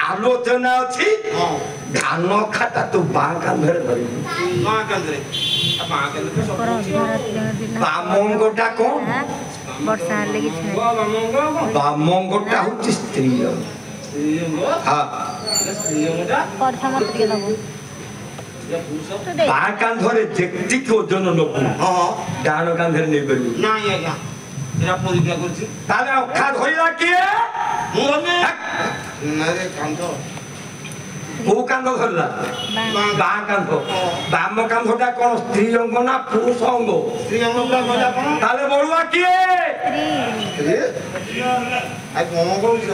आलोचना अच्छी धान खाता तू बाँ कांधरे धरी बामंगटा कौन बामंगटा होची स्त्री हाँ बाँ कांधरे जेतिक ओजन नबू डाण कांधरे नहीं बेलु ना आज्ञा एरा परीक्षा करछि ताले अखा धइला किए मु नारे कांध को कांध धरला बाँ कांध बाम कांधटा कोन स्त्री अंग ना पुरुष अंग स्त्री अंग का मजा कोन ताले बडुआ किए स्त्री आ कोन कहउछ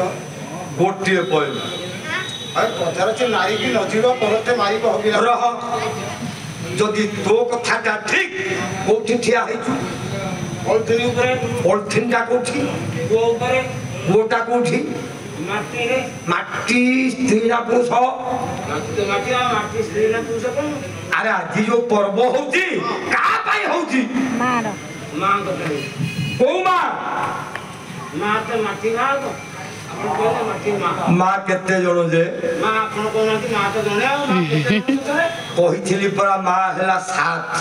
गोटिए पय अरे पचार से नारी की नजीब परते मारी को हबी रह जदि तो कथाटा ठीक कोठी ठिया हेछु पॉलिथिन ऊपर पॉलिथिन टा कोठी वो ऊपर गोटा कोठी माटी रे माटी स्त्री ना पुरुष माटी स्त्री ना पुरुष कोन अरे आज जो पर्व होची का पाई होची मार मां को को मां मां तो माटी ना को अपन कोले माटी मां मां केते जणो जे मां अपन कोना कि मां तो जणे आ मां केते कहिथिली परा मां हला 7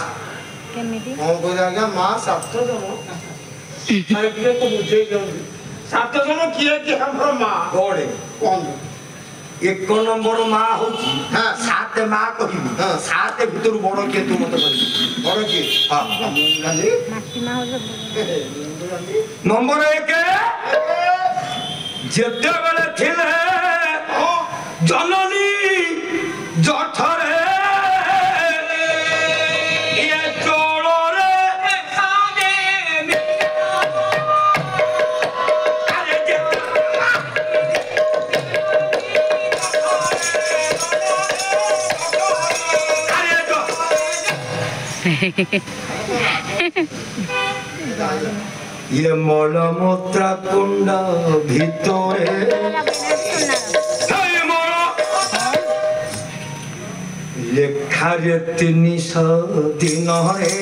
केमिति हां कोइला गया मां 7 जण अरे किए को बुझे गयो 7 जण किए कि हमर मां कोडे कोन एक नंबर मां होची हां 7 मां कहिबी हां 7 भितर बड़ के तू मत कहि बड़ के हां गाली माटी मा हो नंबर 1 जेते बेले थिले जननी जठरे ये चोळरे खाने अरे जे अरे तो ये मलमूत्र कुंड भितरे लेखा रे 300 दिन रे